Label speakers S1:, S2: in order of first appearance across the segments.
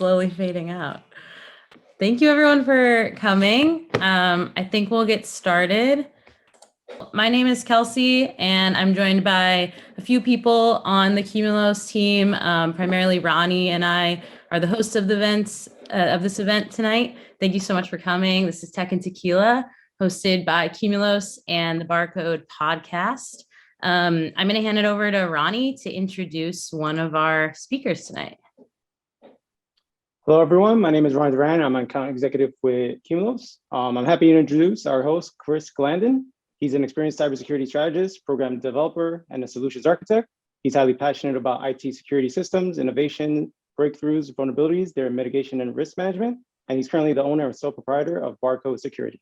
S1: slowly fading out. Thank you everyone for coming. I think we'll get started. My name is Kelsey, and I'm joined by a few people on the Qmulos team. Primarily Ronnie and I are the hosts of this event tonight. Thank you so much for coming. This is Tech Tequila, hosted by Qmulos and the BarCode Podcast. I'm going to hand it over to Ronnie to introduce one of our speakers tonight.
S2: Hello, everyone. My name is Ron Duran. I'm an account executive with Qmulos. I'm happy to introduce our host, Chris Glanden. He's an experienced cybersecurity strategist, program developer, and a solutions architect. He's highly passionate about IT security systems, innovation, breakthroughs, vulnerabilities, their mitigation and risk management. And he's currently the owner and sole proprietor of BarCode Security.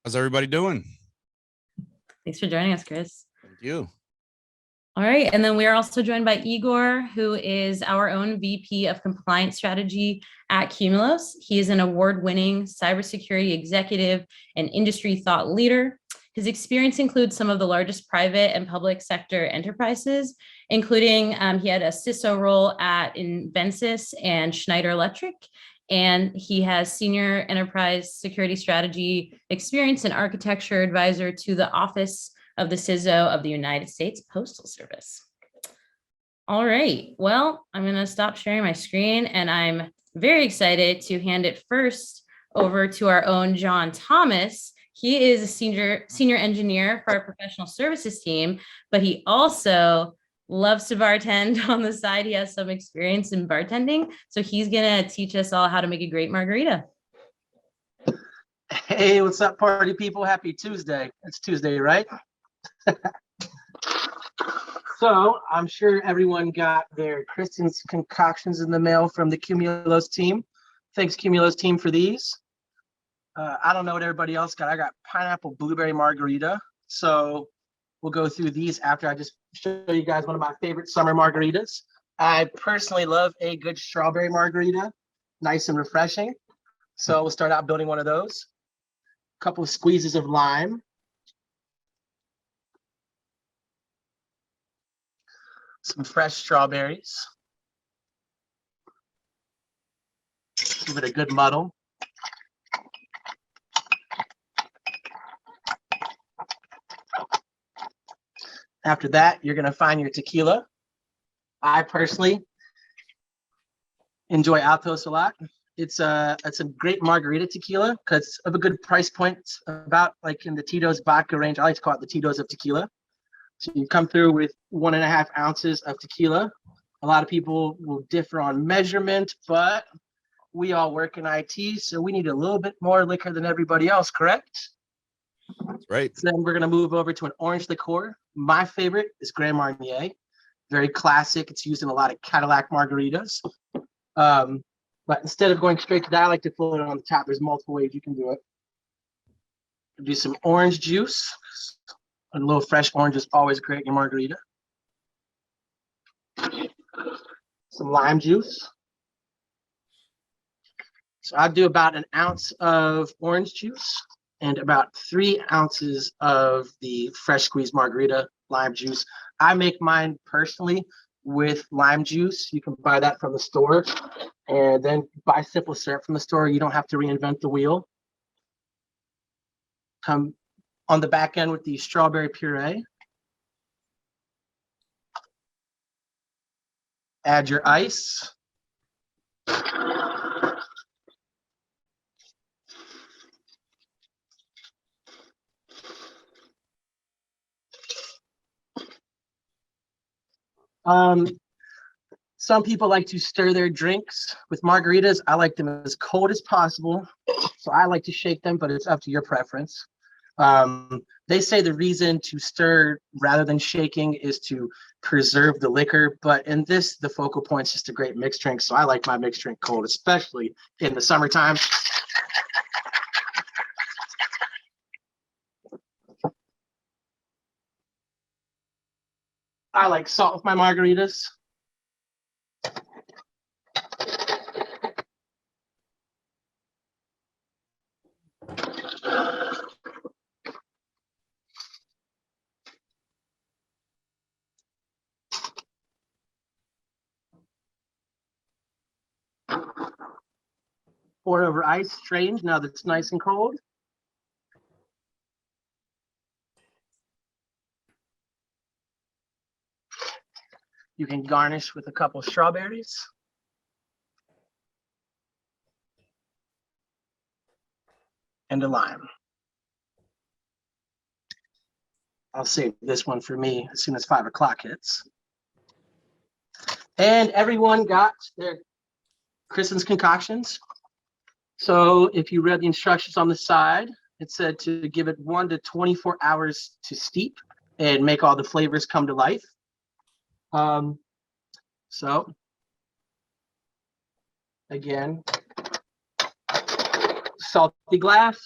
S3: How's everybody doing?
S1: Thanks for joining us, Chris.
S3: Thank you.
S1: All right, and then we are also joined by Igor, who is our own VP of Compliance Strategy at Qmulos. He is an award-winning cybersecurity executive and industry thought leader. His experience includes some of the largest private and public sector enterprises, including he had a CISO role at Invensys and Schneider Electric, and he has senior enterprise security strategy experience and architecture advisor to the Office of the CISO of the United States Postal Service. All right, well, I'm gonna stop sharing my screen, and I'm very excited to hand it first over to our own John Thomas. He is a senior engineer for our professional services team, but he also loves to bartend on the side. He has some experience in bartending, so he's gonna teach us all how to make a great margarita.
S4: Hey, what's up, party people? Happy Tuesday. It's Tuesday, right? So I'm sure everyone got their Kristin's concoctions in the mail from the Qmulos team. Thanks, Qmulos team, for these. I don't know what everybody else got. I got pineapple blueberry margarita. So we'll go through these after I just show you guys one of my favorite summer margaritas. I personally love a good strawberry margarita, nice and refreshing. So we'll start out building one of those. A couple of squeezes of lime. Some fresh strawberries. Give it a good muddle. After that, you're going to find your tequila. I personally enjoy Altos a lot. It's a great margarita tequila because of a good price point, about like in the Tito's vodka range. I like to call it the Tito's of tequila. So you come through with 1.5 ounces of tequila. A lot of people will differ on measurement, but we all work in IT, so we need a little bit more liquor than everybody else, correct?
S3: That's right.
S4: So then we're gonna move over to an orange liqueur. My favorite is Grand Marnier. Very classic. It's used in a lot of Cadillac margaritas. But instead of going straight to that, I like to fill it on the top. There's multiple ways you can do it. Do some orange juice. A little fresh orange is always great in your margarita. Some lime juice. So I do about 1 ounce of orange juice and about 3 ounces of the fresh squeezed margarita lime juice. I make mine personally with lime juice. You can buy that from the store, and then buy simple syrup from the store. You don't have to reinvent the wheel. Come on the back end with the strawberry puree. Add your ice. Some people like to stir their drinks with margaritas. I like them as cold as possible. So I like to shake them, but it's up to your preference. They say the reason to stir rather than shaking is to preserve the liquor, but in this, the focal point is just a great mixed drink. So I like my mixed drink cold, especially in the summertime. I like salt with my margaritas. Pour over ice, strange, now that it's nice and cold. You can garnish with a couple of strawberries. And a lime. I'll save this one for me as soon as 5 o'clock hits. And everyone got their Kristin's concoctions. So if you read the instructions on the side, it said to give it 1 to 24 hours to steep and make all the flavors come to life. So again, salty glass.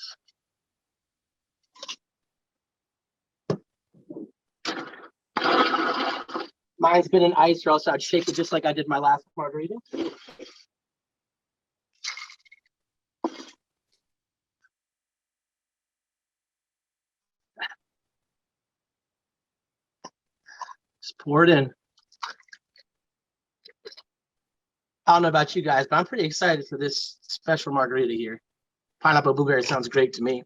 S4: Mine's been in ice, or else I'd shake it just like I did my last margarita. Just pour it in. I don't know about you guys, but I'm pretty excited for this special margarita here. Pineapple blueberry sounds great to me.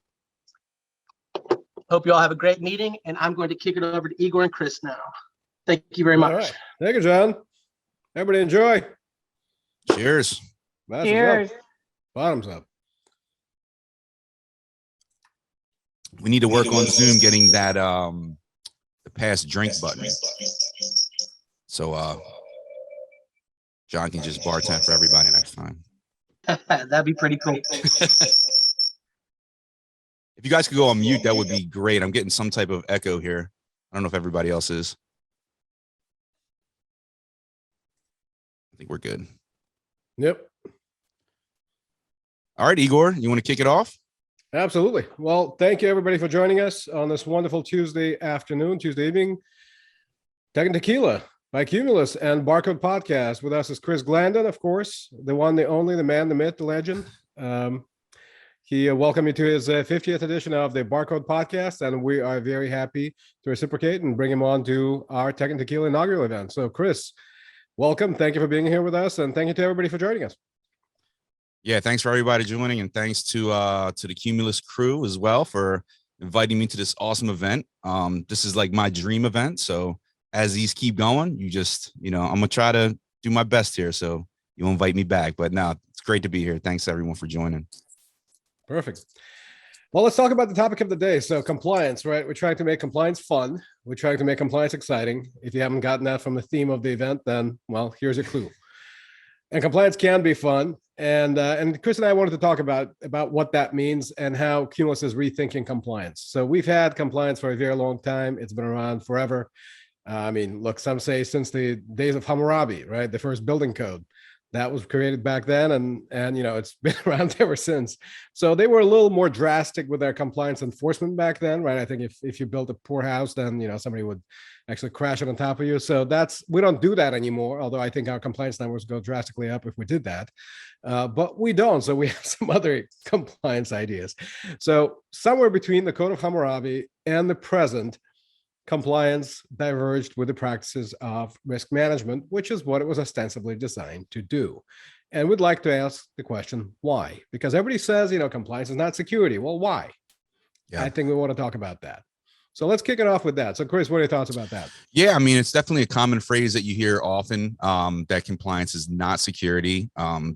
S4: Hope you all have a great meeting, and I'm going to kick it over to Igor and Chris now. Thank you very much.
S5: All right. Thank you, John. Everybody enjoy.
S3: Cheers.
S5: Glasses
S1: Cheers.
S5: up. Bottoms up.
S3: We need to work on Zoom getting that the pass drink button. So John can just bartend for everybody next time.
S4: That'd be pretty cool.
S3: If you guys could go on mute, that would be great. I'm getting some type of echo here. I don't know if everybody else is. I think we're good.
S5: Yep.
S3: All right, Igor, you want to kick it off?
S5: Absolutely. Well, thank you everybody for joining us on this wonderful Tuesday afternoon, Tuesday evening. Tech Tequila by Qmulos and BarCode Podcast. With us is Chris Glanden, of course, the one, the only, the man, the myth, the legend. He welcomed me to his 50th edition of the BarCode Podcast, and we are very happy to reciprocate and bring him on to our Tech Tequila inaugural event. So, Chris, welcome. Thank you for being here with us, and thank you to everybody for joining us.
S3: Yeah, thanks for everybody joining, and thanks to the Qmulos crew as well for inviting me to this awesome event. This is like my dream event. So as these keep going, you just, I'm gonna try to do my best here. So you'll invite me back. But no, it's great to be here. Thanks everyone for joining.
S5: Perfect. Well, let's talk about the topic of the day. So compliance, right? We're trying to make compliance fun. We're trying to make compliance exciting. If you haven't gotten that from the theme of the event, then, well, here's your clue. And compliance can be fun. And Chris and I wanted to talk about what that means and how Qmulos is rethinking compliance. So we've had compliance for a very long time. It's been around forever. I mean, look, some say since the days of Hammurabi, right? The first building code that was created back then, and it's been around ever since. So they were a little more drastic with their compliance enforcement back then, right? I think if you built a poor house, then somebody would actually crash it on top of you. So we don't do that anymore. Although I think our compliance numbers go drastically up if we did that, but we don't. So we have some other compliance ideas. So somewhere between the Code of Hammurabi and the present, compliance diverged with the practices of risk management, which is what it was ostensibly designed to do. And we'd like to ask the question, why? Because everybody says, compliance is not security. Well, why? Yeah. I think we want to talk about that. So let's kick it off with that. So Chris, what are your thoughts about that?
S3: Yeah, I mean, it's definitely a common phrase that you hear often, that compliance is not security.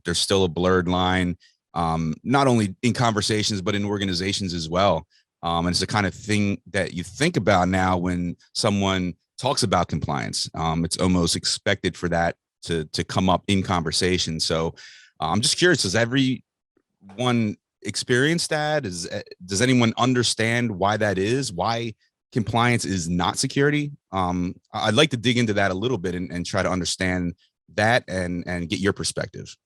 S3: There's still a blurred line, not only in conversations, but in organizations as well. And it's the kind of thing that you think about now when someone talks about compliance. It's almost expected for that to come up in conversation. So I'm just curious, does everyone experience that? Does anyone understand why that is? Why compliance is not security? I'd like to dig into that a little bit and try to understand that and get your perspective.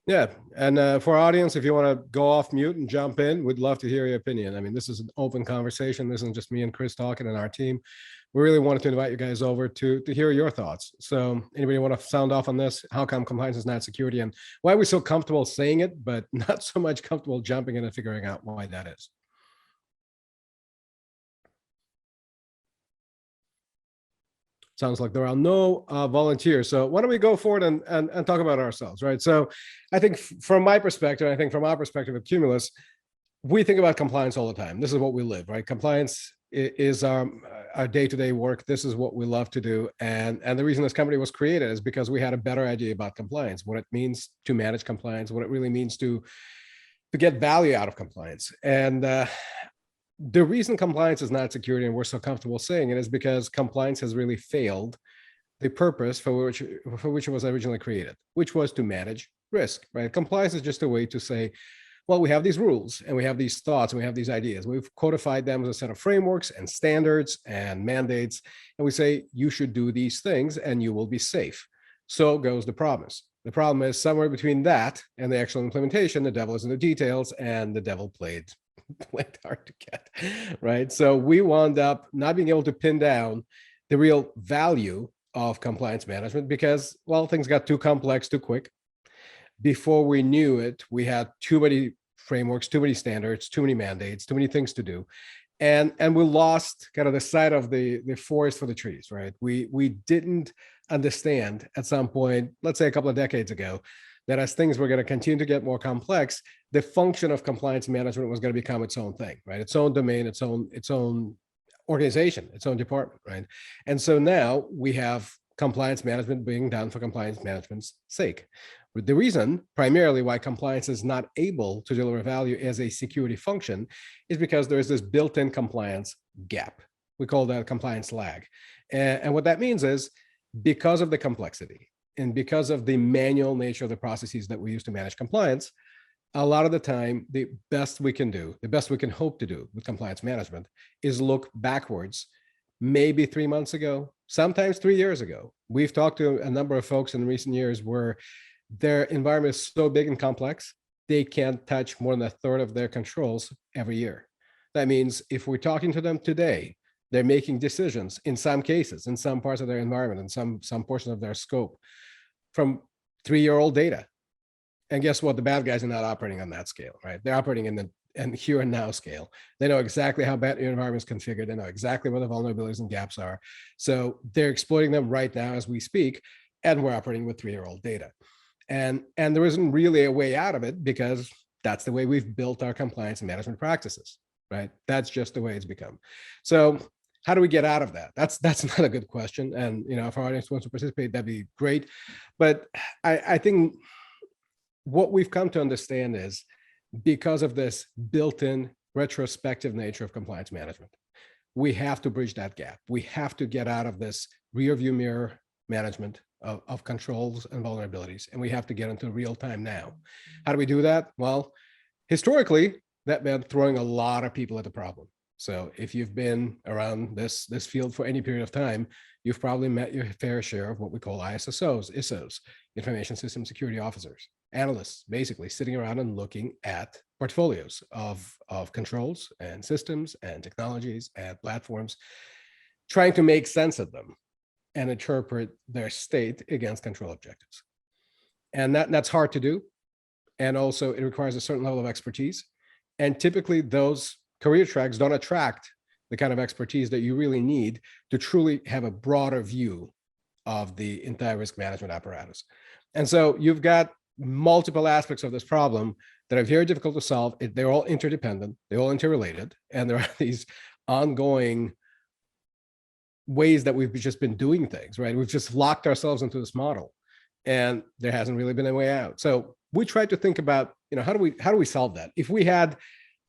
S5: Yeah, and for our audience, if you want to go off mute and jump in, we'd love to hear your opinion. I mean, this is an open conversation. This isn't just me and Chris talking and our team. We really wanted to invite you guys over to hear your thoughts. So anybody want to sound off on this? How come compliance is not security, and why are we so comfortable saying it, but not so much comfortable jumping in and figuring out why that is? Sounds like there are no volunteers. So why don't we go forward and talk about ourselves, right? So I think from my perspective, I think from our perspective at Qmulos, we think about compliance all the time. This is what we live, right? Compliance is our day-to-day work. This is what we love to do. And the reason this company was created is because we had a better idea about compliance, what it means to manage compliance, what it really means to get value out of compliance. And the reason compliance is not security, and we're so comfortable saying it, is because compliance has really failed the purpose for which it was originally created, which was to manage risk, right? Compliance is just a way to say, well, we have these rules and we have these thoughts and we have these ideas. We've codified them as a set of frameworks and standards and mandates. And we say, you should do these things and you will be safe. So goes the promise. The problem is somewhere between that and the actual implementation, the devil is in the details, and the devil played hard to get, right? So we wound up not being able to pin down the real value of compliance management because, well, things got too complex too quick. Before we knew it, we had too many frameworks, too many standards, too many mandates, too many things to do. And we lost kind of the sight of the forest for the trees, right? We didn't understand at some point, let's say a couple of decades ago, that as things were going to continue to get more complex, the function of compliance management was going to become its own thing, right? Its own domain, its own organization, its own department, right? And so now we have compliance management being done for compliance management's sake. The reason primarily why compliance is not able to deliver value as a security function is because there is this built-in compliance gap. We call that compliance lag. And what that means is because of the complexity and because of the manual nature of the processes that we use to manage compliance, a lot of the time, the best we can do, the best we can hope to do with compliance management is look backwards, maybe 3 months ago, sometimes 3 years ago. We've talked to a number of folks in recent years where their environment is so big and complex, they can't touch more than a third of their controls every year. That means if we're talking to them today, they're making decisions in some cases, in some parts of their environment, in some portion of their scope from 3-year-old data. And guess what? The bad guys are not operating on that scale, right? They're operating in the here and now scale. They know exactly how bad your environment is configured. They know exactly where the vulnerabilities and gaps are. So they're exploiting them right now as we speak, and we're operating with 3-year-old data. And there isn't really a way out of it because that's the way we've built our compliance and management practices, right? That's just the way it's become. So how do we get out of that? That's not a good question. And if our audience wants to participate, that'd be great. But I think what we've come to understand is because of this built-in retrospective nature of compliance management, we have to bridge that gap. We have to get out of this rear view mirror management of controls and vulnerabilities, and we have to get into real time now. How do we do that? Well, historically, that meant throwing a lot of people at the problem. So if you've been around this field for any period of time, you've probably met your fair share of what we call ISSOs, Information System Security Officers, analysts, basically sitting around and looking at portfolios of controls and systems and technologies and platforms, trying to make sense of them and interpret their state against control objectives. And that's hard to do. And also it requires a certain level of expertise. And typically those career tracks don't attract the kind of expertise that you really need to truly have a broader view of the entire risk management apparatus. And so you've got multiple aspects of this problem that are very difficult to solve. They're all interdependent, they're all interrelated, and there are these ongoing ways that we've just been doing things, right? We've just locked ourselves into this model and there hasn't really been a way out. So we tried to think about, how do we solve that? If we had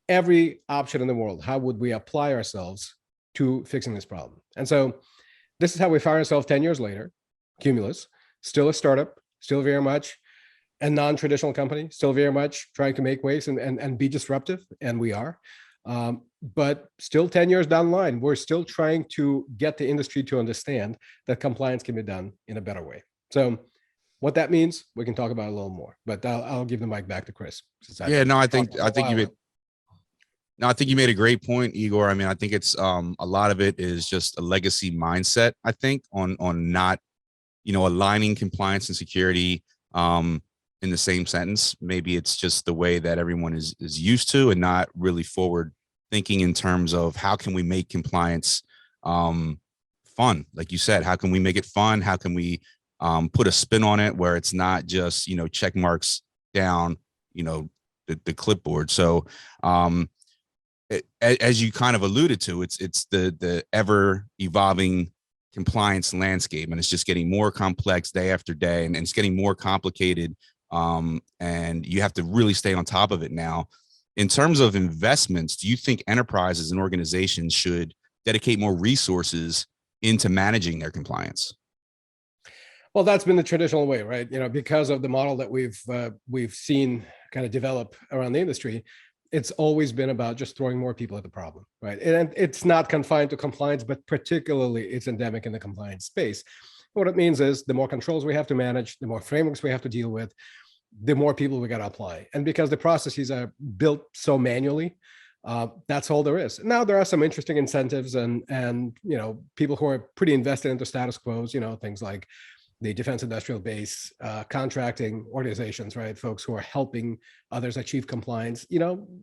S5: every option in the world, how would we apply ourselves to fixing this problem? And so this is how we found ourselves 10 years later, Qmulos, still a startup, still very much a non-traditional company, still very much trying to make waves and be disruptive, and we are. But still 10 years down the line, we're still trying to get the industry to understand that compliance can be done in a better way. So what that means, we can talk about a little more, but I think
S3: you made a great point, Igor. I mean, I think it's a lot of it is just a legacy mindset, I think, on not, aligning compliance and security in the same sentence. Maybe it's just the way that everyone is used to and not really forward thinking in terms of how can we make compliance fun. Like you said, how can we make it fun? How can we put a spin on it where it's not just, check marks down, the clipboard. So as you kind of alluded to, it's the ever evolving compliance landscape, and it's just getting more complex day after day, and it's getting more complicated. And you have to really stay on top of it now. In terms of investments, do you think enterprises and organizations should dedicate more resources into managing their compliance?
S5: Well, that's been the traditional way, right? Because of the model that we've seen kind of develop around the industry, it's always been about just throwing more people at the problem, right? And it's not confined to compliance, but particularly it's endemic in the compliance space. What it means is the more controls we have to manage, the more frameworks we have to deal with, the more people we got to apply. And because the processes are built so manually, that's all there is. Now, there are some interesting incentives and people who are pretty invested into status quos, things like the defense industrial base, contracting organizations, right? Folks who are helping others achieve compliance.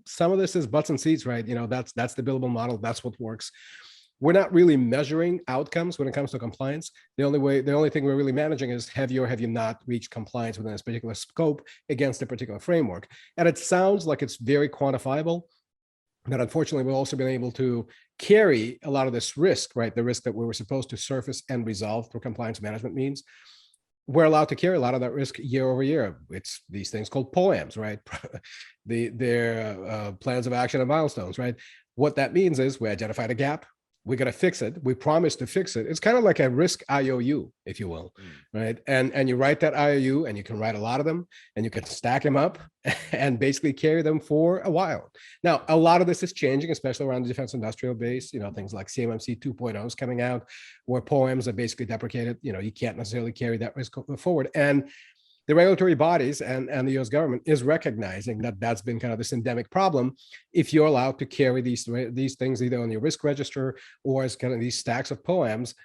S5: Some of this is butts and seats, right? That's the billable model. That's what works. We're not really measuring outcomes when it comes to compliance. The only thing we're really managing is have you or have you not reached compliance within this particular scope against a particular framework. And it sounds like it's very quantifiable, but unfortunately, we've also been able to carry a lot of this risk, right? The risk that we were supposed to surface and resolve through compliance management means. We're allowed to carry a lot of that risk year over year. It's these things called POAMs, right? They're plans of action and milestones, right? What that means is we identified a gap. We got to fix it. We promised to fix it. It's kind of like a risk IOU, if you will, right? And you write that IOU, and you can write a lot of them, and you can stack them up and basically carry them for a while. Now, a lot of this is changing, especially around the defense industrial base. Things like CMMC 2.0 is coming out, where POAMs are basically deprecated. You can't necessarily carry that risk forward. And the regulatory bodies and the US government is recognizing that that's been kind of this endemic problem. If you're allowed to carry these things either on your risk register or as kind of these stacks of POAMs,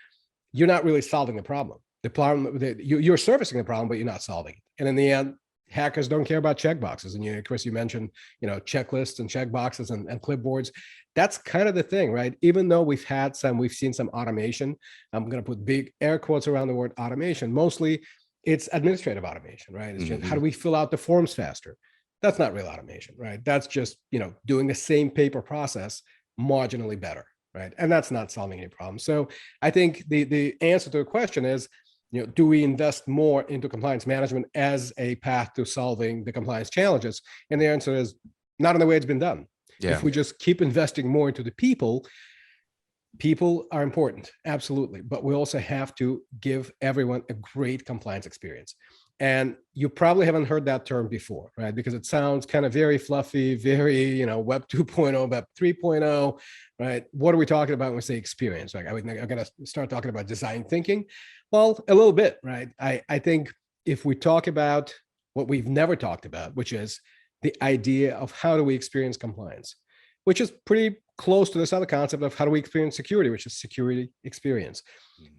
S5: you're not really solving the problem. The problem, you're servicing the problem, but you're not solving it. And in the end, hackers don't care about checkboxes. And Chris, you mentioned, checklists and checkboxes and clipboards. That's kind of the thing, right? Even though we've seen some automation, I'm going to put big air quotes around the word automation. Mostly it's administrative automation, right? It's just how do we fill out the forms faster? That's not real automation, right? That's just, doing the same paper process marginally better, right? And that's not solving any problem. So I think the answer to the question is, do we invest more into compliance management as a path to solving the compliance challenges? And the answer is not in the way it's been done. Yeah. If we just keep investing more into the people are important, absolutely. But we also have to give everyone a great compliance experience. And you probably haven't heard that term before, right? Because it sounds kind of very fluffy, very, Web 2.0, Web 3.0, right? What are we talking about when we say experience? Like, I'm going to start talking about design thinking. Well, a little bit, right? I think if we talk about what we've never talked about, which is the idea of how do we experience compliance, which is pretty close to this other concept of how do we experience security, which is security experience.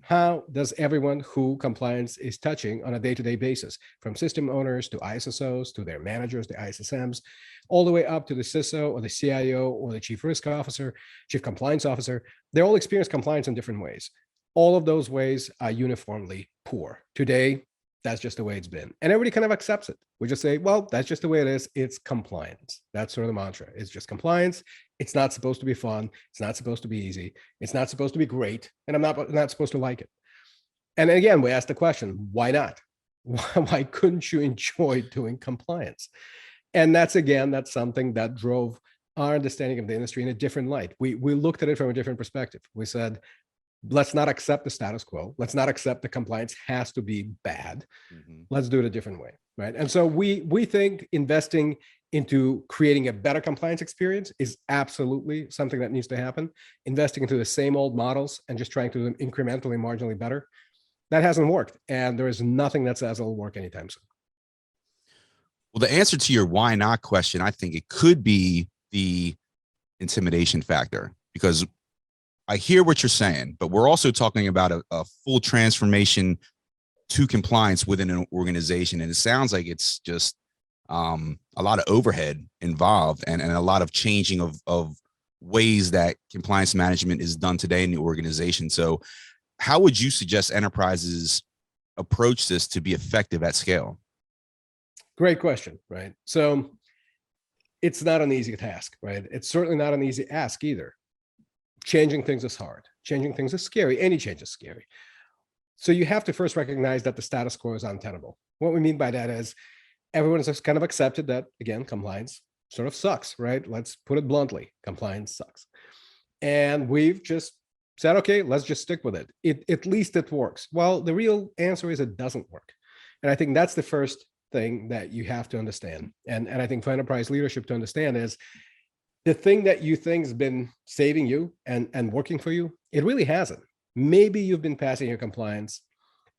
S5: How does everyone who compliance is touching on a day-to-day basis, from system owners to ISSOs to their managers, the ISSMs, all the way up to the CISO or the CIO or the chief risk officer, chief compliance officer, they all experience compliance in different ways. All of those ways are uniformly poor. Today, that's just the way it's been. And everybody kind of accepts it. We just say, well, that's just the way it is. It's compliance. That's sort of the mantra. It's just compliance. It's not supposed to be fun. It's not supposed to be easy. It's not supposed to be great. And I'm not supposed to like it. And again, we ask the question, why not? Why couldn't you enjoy doing compliance? And that's something that drove our understanding of the industry in a different light. We looked at it from a different perspective. We said, let's not accept the status quo. Let's not accept the compliance has to be bad. Let's do it a different way, right? And so we think investing into creating a better compliance experience is absolutely something that needs to happen. Investing into the same old models and just trying to do them incrementally, marginally better, that hasn't worked. And there is nothing that says it'll work anytime soon.
S3: Well, the answer to your why not question, I think it could be the intimidation factor, because I hear what you're saying, but we're also talking about a full transformation to compliance within an organization. And it sounds like it's just a lot of overhead involved and a lot of changing of ways that compliance management is done today in the organization. So how would you suggest enterprises approach this to be effective at scale?
S5: Great question, right? So it's not an easy task, right? It's certainly not an easy ask either. Changing things is hard. Changing things is scary. Any change is scary. So you have to first recognize that the status quo is untenable. What we mean by that is everyone has just kind of accepted that, again, compliance sort of sucks, right? Let's put it bluntly, compliance sucks. And we've just said, okay, let's just stick with it. At least it works. Well, the real answer is it doesn't work. And I think that's the first thing that you have to understand. And I think for enterprise leadership to understand is the thing that you think has been saving you and working for you, it really hasn't. Maybe you've been passing your compliance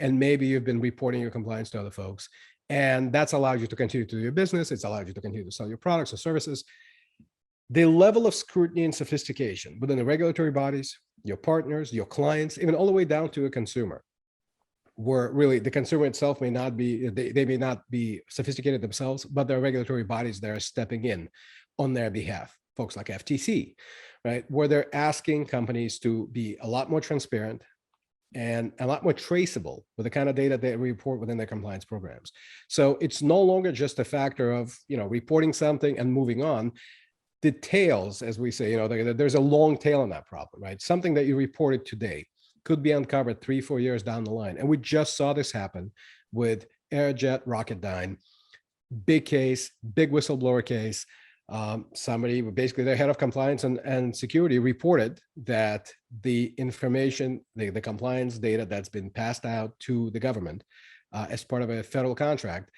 S5: and maybe you've been reporting your compliance to other folks. And that's allowed you to continue to do your business. It's allowed you to continue to sell your products or services. The level of scrutiny and sophistication within the regulatory bodies, your partners, your clients, even all the way down to a consumer, where really the consumer itself may not be, they may not be sophisticated themselves, but there are regulatory bodies that are stepping in on their behalf. Folks like FTC, right? Where they're asking companies to be a lot more transparent and a lot more traceable with the kind of data they report within their compliance programs. So it's no longer just a factor of, reporting something and moving on. The tails, as we say, there's a long tail on that problem, right? Something that you reported today could be uncovered 3-4 years down the line. And we just saw this happen with Aerojet Rocketdyne, big case, big whistleblower case. Somebody, basically their head of compliance and security, reported that the information, the compliance data that's been passed out to the government as part of a federal contract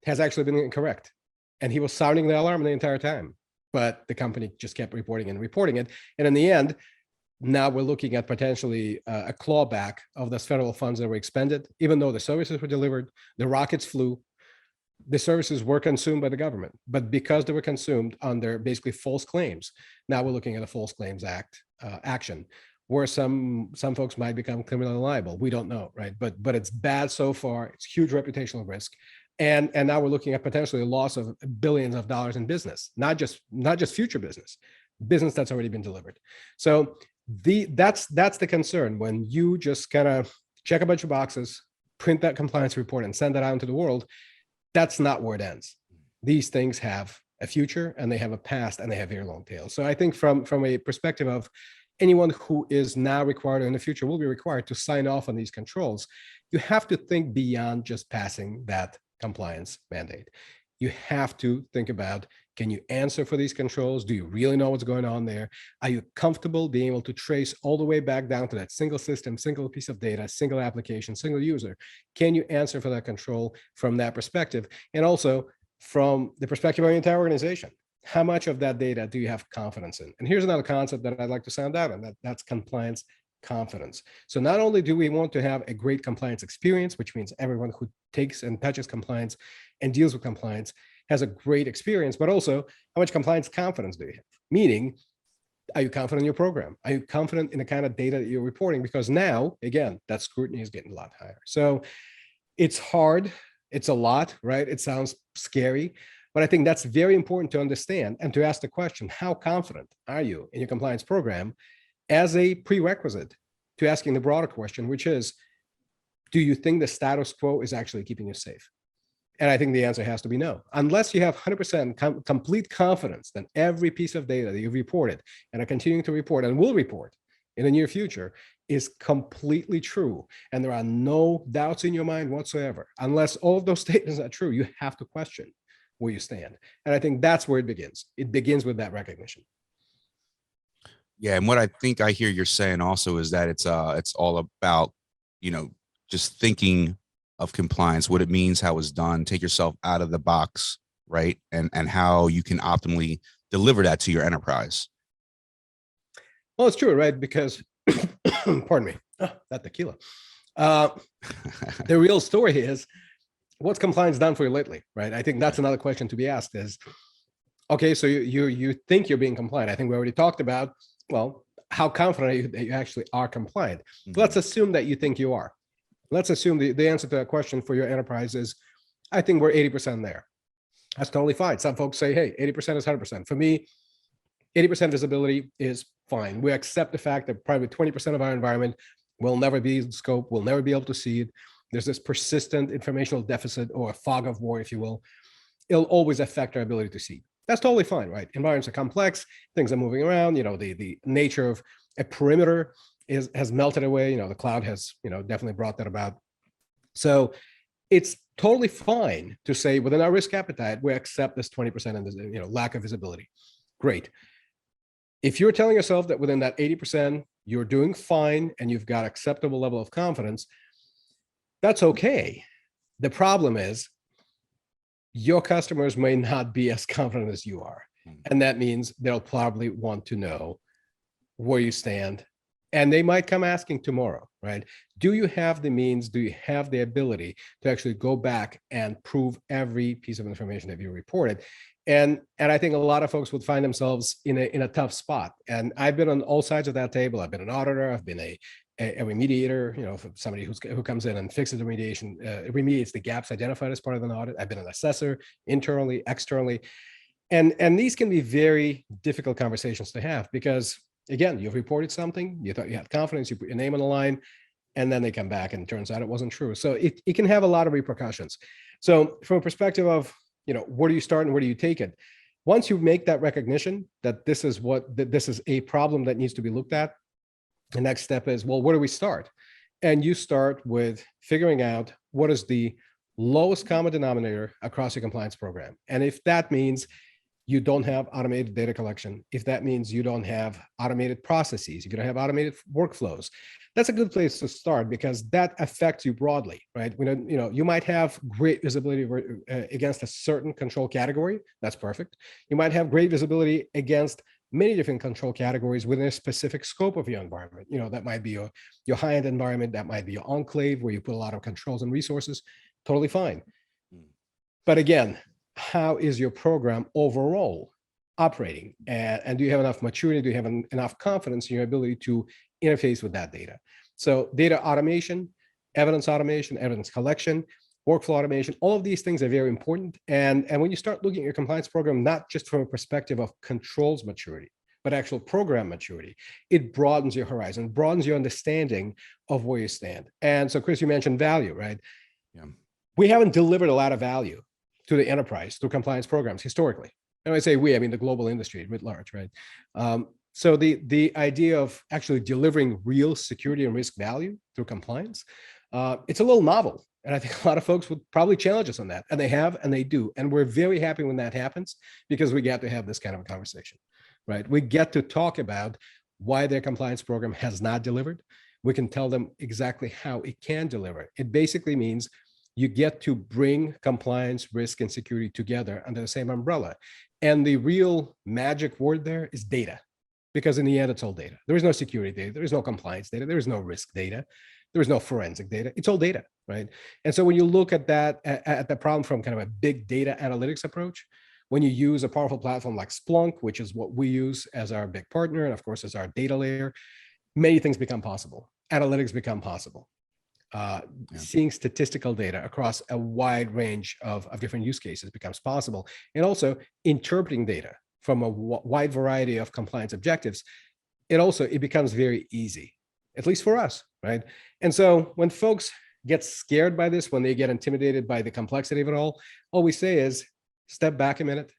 S5: has actually been incorrect. And he was sounding the alarm the entire time, but the company just kept reporting it. And in the end, now we're looking at potentially a clawback of those federal funds that were expended, even though the services were delivered, the rockets flew, the services were consumed by the government, but because they were consumed under basically false claims, now we're looking at a False Claims Act action, where some folks might become criminally liable. We don't know, right? But it's bad so far. It's huge reputational risk, and now we're looking at potentially a loss of billions of dollars in business, not just future business that's already been delivered. So that's the concern when you just kind of check a bunch of boxes, print that compliance report, and send that out into the world. That's not where it ends. These things have a future and they have a past and they have very long tails. So I think from a perspective of anyone who is now required or in the future will be required to sign off on these controls, you have to think beyond just passing that compliance mandate. You have to think about, can you answer for these controls? Do you really know what's going on there? Are you comfortable being able to trace all the way back down to that single system, single piece of data, single application, single user? Can you answer for that control from that perspective? And also from the perspective of your entire organization, how much of that data do you have confidence in? And here's another concept that I'd like to sound out, and that's compliance confidence. So not only do we want to have a great compliance experience, which means everyone who takes and touches compliance and deals with compliance has a great experience, but also how much compliance confidence do you have? Meaning, are you confident in your program? Are you confident in the kind of data that you're reporting? Because now, again, that scrutiny is getting a lot higher. So it's hard. It's a lot, right? It sounds scary, but I think that's very important to understand and to ask the question, how confident are you in your compliance program, as a prerequisite to asking the broader question, which is, do you think the status quo is actually keeping you safe? And I think the answer has to be no. Unless you have 100% complete confidence that every piece of data that you've reported and are continuing to report and will report in the near future is completely true, and there are no doubts in your mind whatsoever, unless all of those statements are true, you have to question where you stand. And I think that's where it begins. It begins with that recognition.
S3: Yeah, and what I think I hear you're saying also is that it's all about, just thinking of compliance, what it means, how it's done, take yourself out of the box, right? And how you can optimally deliver that to your enterprise.
S5: Well, it's true, right? Because, pardon me, that tequila. The real story is, what's compliance done for you lately, right? I think that's another question to be asked is, okay, so you think you're being compliant. I think we already talked about, well, how confident are you that you actually are compliant? Mm-hmm. Let's assume that you think you are. Let's assume the answer to that question for your enterprise is, I think we're 80% there. That's totally fine. Some folks say, hey, 80% is 100%. For me, 80% visibility is fine. We accept the fact that probably 20% of our environment will never be in scope, we'll never be able to see it. There's this persistent informational deficit or a fog of war, if you will. It'll always affect our ability to see. That's totally fine, right? Environments are complex, things are moving around, the nature of a perimeter has melted away, the cloud has, definitely brought that about. So it's totally fine to say within our risk appetite, we accept this 20% and this, lack of visibility. Great. If you're telling yourself that within that 80%, you're doing fine and you've got acceptable level of confidence, that's okay. The problem is your customers may not be as confident as you are. And that means they'll probably want to know where you stand. And they might come asking tomorrow, right? Do you have the means? Do you have the ability to actually go back and prove every piece of information that you reported? And I think a lot of folks would find themselves in a tough spot. And I've been on all sides of that table. I've been an auditor. I've been a remediator, somebody who comes in and fixes the remediation, remediates the gaps identified as part of an audit. I've been an assessor internally, externally. And these can be very difficult conversations to have because, again, you've reported something, you thought you had confidence, you put your name on the line, and then they come back and it turns out it wasn't true. So it can have a lot of repercussions. So from a perspective of, where do you start and where do you take it? Once you make that recognition that this is a problem that needs to be looked at, the next step is, well, where do we start? And you start with figuring out what is the lowest common denominator across your compliance program. And if that means you don't have automated data collection, if that means you don't have automated processes, if you don't have automated workflows, that's a good place to start because that affects you broadly, right? You might have great visibility against a certain control category. That's perfect. You might have great visibility against many different control categories within a specific scope of your environment. That might be your high-end environment, that might be your enclave where you put a lot of controls and resources, totally fine. But again, how is your program overall operating? And do you have enough maturity? Do you have enough confidence in your ability to interface with that data? So data automation, evidence collection, workflow automation, all of these things are very important. And when you start looking at your compliance program, not just from a perspective of controls maturity, but actual program maturity, it broadens your horizon, broadens your understanding of where you stand. And so, Chris, you mentioned value, right?
S3: Yeah.
S5: We haven't delivered a lot of value to the enterprise through compliance programs historically. And when I say we, I mean the global industry writ large, right? So the idea of actually delivering real security and risk value through compliance, it's a little novel. And I think a lot of folks would probably challenge us on that. And they have, and they do. And we're very happy when that happens because we get to have this kind of a conversation, right? We get to talk about why their compliance program has not delivered. We can tell them exactly how it can deliver. It basically means you get to bring compliance, risk, and security together under the same umbrella. And the real magic word there is data, because in the end, it's all data. There is no security data. There is no compliance data. There is no risk data. There is no forensic data. It's all data, right? And so when you look at that, at the problem from kind of a big data analytics approach, when you use a powerful platform like Splunk, which is what we use as our big partner, and of course, as our data layer, many things become possible. Analytics become possible. Seeing statistical data across a wide range of different use cases becomes possible. And also interpreting data from a wide variety of compliance objectives, it becomes very easy, at least for us, right? And so when folks get scared by this, when they get intimidated by the complexity of it all we say is step back a minute,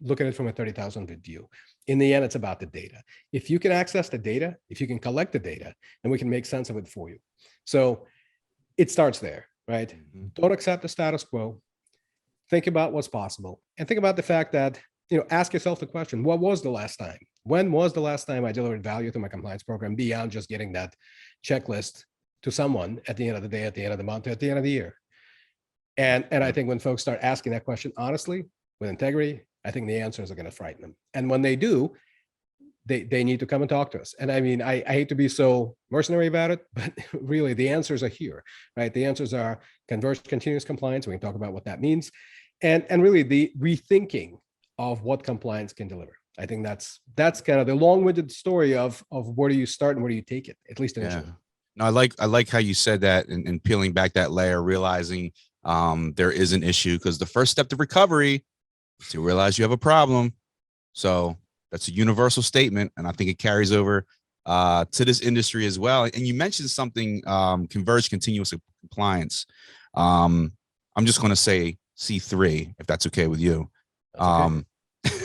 S5: look at it from a 30,000-foot view. In the end, it's about the data. If you can access the data, if you can collect the data, then we can make sense of it for you. So it starts there, right? Mm-hmm. Don't accept the status quo. Think about what's possible. And think about the fact that, ask yourself the question, what was the last time? When was the last time I delivered value to my compliance program beyond just getting that checklist to someone at the end of the day, at the end of the month, at the end of the year? And I think when folks start asking that question honestly, with integrity, I think the answers are going to frighten them. And when they do, they need to come and talk to us. And I mean, I hate to be so mercenary about it, but really the answers are here, right? The answers are Converged Continuous Compliance. We can talk about what that means. And really the rethinking of what compliance can deliver. I think that's kind of the long-winded story of where do you start and where do you take it, at least initially.
S3: Yeah. No, I like how you said that and peeling back that layer, realizing there is an issue, because the first step to recovery is to realize you have a problem. So that's a universal statement, and I think it carries over to this industry as well. And you mentioned something, Converged Continuous Compliance. I'm just going to say C3, if that's okay with you.
S5: Okay.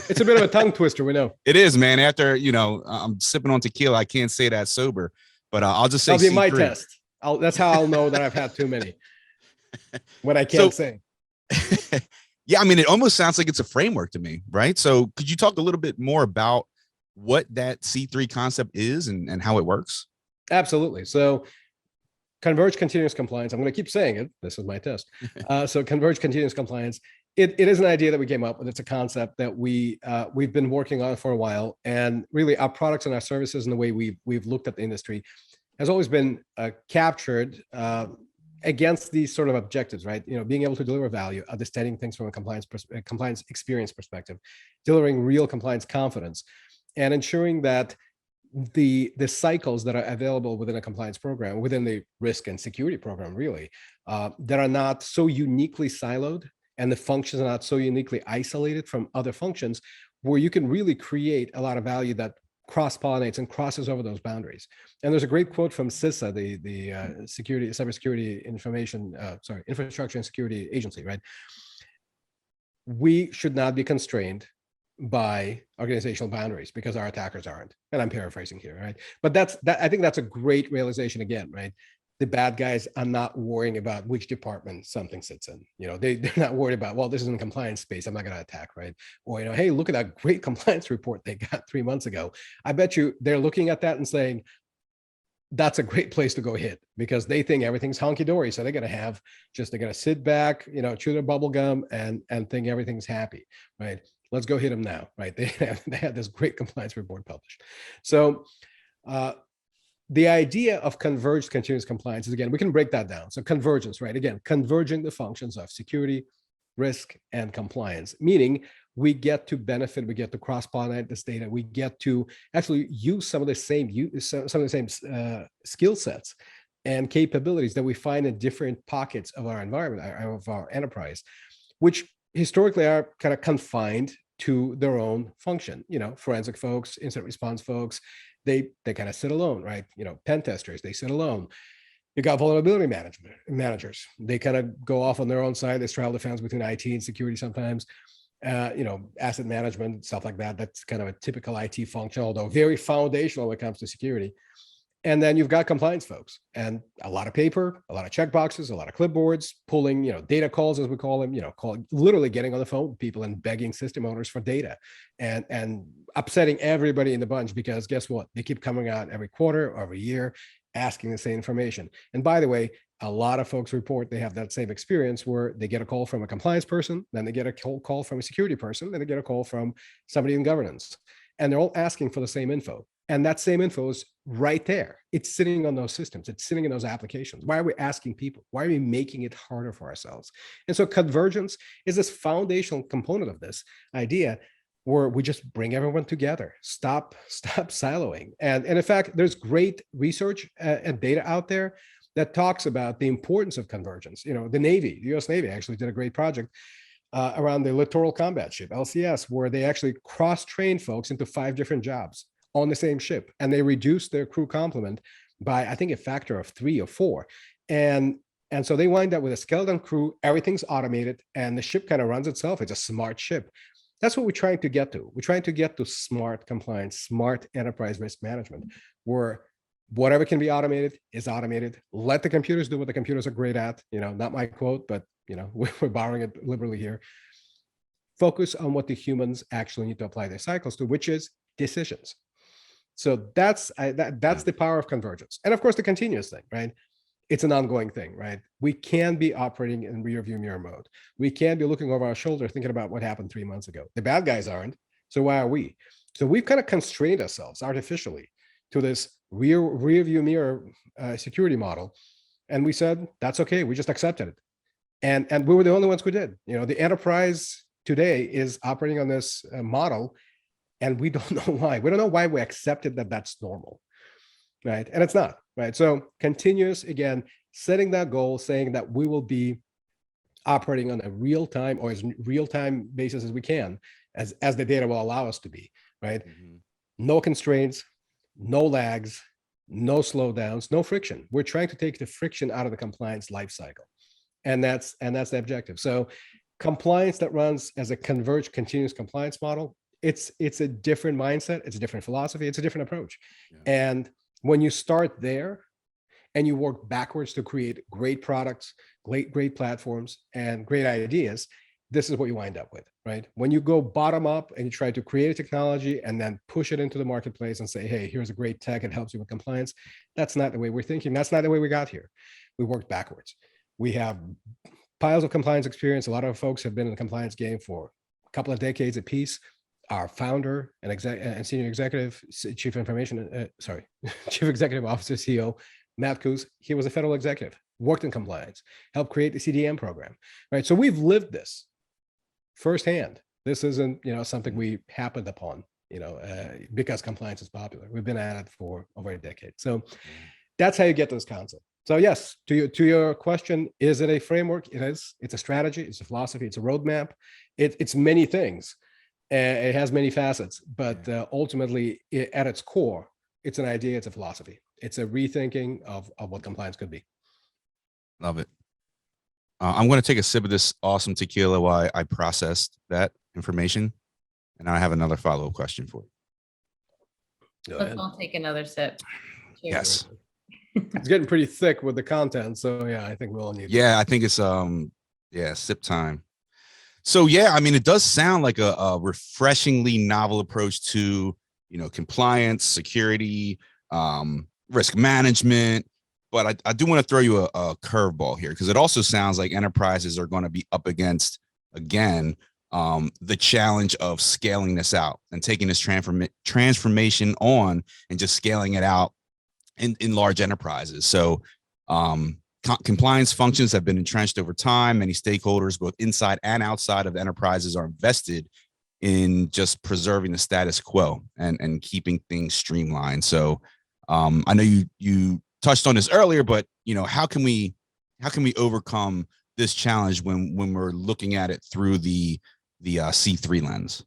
S5: It's a bit of a tongue twister, we know.
S3: It is, man. After, I'm sipping on tequila, I can't say that sober, but I'll just say
S5: That'll be
S3: C3.
S5: my test. That's how I'll know that I've had too many. When I can't say.
S3: Yeah, I mean, it almost sounds like it's a framework to me, right? So could you talk a little bit more about what that C3 concept is and how it works?
S5: Absolutely. So Converged Continuous Compliance, I'm going to keep saying it. This is my test. So Converged Continuous Compliance, it is an idea that we came up with. It's a concept that we've been working on for a while. And really our products and our services and the way we've looked at the industry has always been captured against these sort of objectives, right? Being able to deliver value, understanding things from a compliance experience perspective, delivering real compliance confidence, and ensuring that the cycles that are available within a compliance program, within the risk and security program, really, that are not so uniquely siloed and the functions are not so uniquely isolated from other functions, where you can really create a lot of value that cross-pollinates and crosses over those boundaries. And there's a great quote from CISA, the Cybersecurity Infrastructure and Security Agency, right? We should not be constrained by organizational boundaries because our attackers aren't. And I'm paraphrasing here, right? But I think that's a great realization again, right? The bad guys are not worrying about which department something sits in. They're not worried about, well, this is in compliance space, I'm not going to attack, right? Or, hey, look at that great compliance report they got 3 months ago. I bet you they're looking at that and saying, that's a great place to go hit, because they think everything's honky-dory. So they're going to sit back, chew their bubble gum and think everything's happy, right? Let's go hit them now, right? They had this great compliance report published. So the idea of converged continuous compliance is, again, we can break that down. So convergence, right? Again, converging the functions of security, risk, and compliance, meaning we get to benefit, we get to cross-pollinate this data, we get to actually use some of the same skill sets and capabilities that we find in different pockets of our environment, of our enterprise, which historically are kind of confined to their own function. Forensic folks, incident response folks, they kind of sit alone, right? Pen testers, they sit alone. You got vulnerability managers. They kind of go off on their own side. They straddle the fence between IT and security sometimes. Asset management, stuff like that. That's kind of a typical IT function, although very foundational when it comes to security. And then you've got compliance folks, and a lot of paper, a lot of checkboxes, a lot of clipboards, pulling, data calls, as we call them, literally getting on the phone with people and begging system owners for data, and upsetting everybody in the bunch, because guess what? They keep coming out every quarter or every year asking the same information. And by the way, a lot of folks report they have that same experience where they get a call from a compliance person, then they get a call from a security person, then they get a call from somebody in governance, and they're all asking for the same info. And that same info is right there. It's sitting on those systems. It's sitting in those applications. Why are we asking people? Why are we making it harder for ourselves? And so convergence is this foundational component of this idea where we just bring everyone together, stop siloing. And in fact, there's great research and data out there that talks about the importance of convergence. The Navy, the US Navy actually did a great project around the littoral combat ship, LCS, where they actually cross-trained folks into 5 different jobs on the same ship, and they reduced their crew complement by, I think, a factor of 3 or 4. And so they wind up with a skeleton crew, everything's automated, and the ship kind of runs itself. It's a smart ship. That's what we're trying to get to. We're trying to get to smart compliance, smart enterprise risk management, where whatever can be automated is automated. Let the computers do what the computers are great at. Not my quote, but we're borrowing it liberally here. Focus on what the humans actually need to apply their cycles to, which is decisions. So that's the power of convergence. And of course, the continuous thing, right? It's an ongoing thing, right? We can be operating in rear view mirror mode. We can be looking over our shoulder, thinking about what happened 3 months ago. The bad guys aren't. So why are we? So we've kind of constrained ourselves artificially to this rear view mirror security model. And we said, that's okay. We just accepted it. And we were the only ones who did. The enterprise today is operating on this model, and we don't know why. We don't know why we accepted that that's normal, right? And it's not, right? So continuous, again, setting that goal, saying that we will be operating on a real-time or as real-time basis as we can, as the data will allow us to be, right?
S3: Mm-hmm.
S5: No constraints, no lags, no slowdowns, no friction. We're trying to take the friction out of the compliance lifecycle. And that's the objective. So compliance that runs as a converged continuous compliance model, it's a different mindset, it's a different philosophy, it's a different approach.
S3: Yeah.
S5: And when you start there and you work backwards to create great products, great platforms, and great ideas, this is what you wind up with, right? When you go bottom up and you try to create a technology and then push it into the marketplace and say, hey, here's a great tech, it helps you with compliance. That's not the way we're thinking. That's not the way we got here. We worked backwards. We have piles of compliance experience. A lot of folks have been in the compliance game for a couple of decades apiece. Our founder and senior executive, chief executive officer, CEO, Matt Coos, he was a federal executive, worked in compliance, helped create the CDM program, right? So we've lived this firsthand. This isn't, something we happened upon, because compliance is popular. We've been at it for over a decade. So that's how you get this concept. So yes, to your question, is it a framework? It is. It's a strategy. It's a philosophy. It's a roadmap. It's many things. It has many facets, but ultimately, at its core, it's an idea. It's a philosophy. It's a rethinking of what compliance could be.
S3: Love it. I'm going to take a sip of this awesome tequila while I processed that information, and I have another follow-up question for you.
S1: Let's all take another sip. Cheers.
S3: Yes.
S5: It's getting pretty thick with the content, so yeah, I think we all need.
S3: Yeah, I think it's sip time. So yeah, I mean, it does sound like a refreshingly novel approach to compliance, security, risk management. But I do want to throw you a curveball here, because it also sounds like enterprises are going to be up against, again, the challenge of scaling this out and taking this transformation on and just scaling it out in large enterprises. So compliance functions have been entrenched over time. Many stakeholders, both inside and outside of enterprises, are invested in just preserving the status quo and keeping things streamlined. So I know you touched on this earlier, but how can we overcome this challenge when we're looking at it through the C3 lens?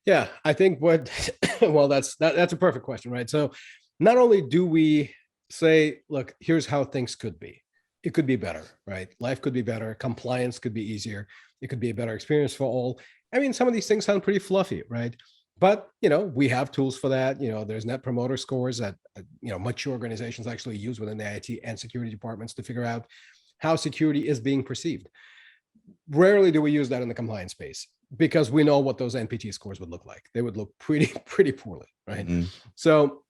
S5: Yeah, I think that's a perfect question, right? So not only do we say, look, here's how things could be. It could be better, right? Life could be better. Compliance could be easier. It could be a better experience for all. I mean, some of these things sound pretty fluffy, right? But, we have tools for that. There's net promoter scores that, mature organizations actually use within the IT and security departments to figure out how security is being perceived. Rarely do we use that in the compliance space, because we know what those NPT scores would look like. They would look pretty poorly, right? Mm-hmm. So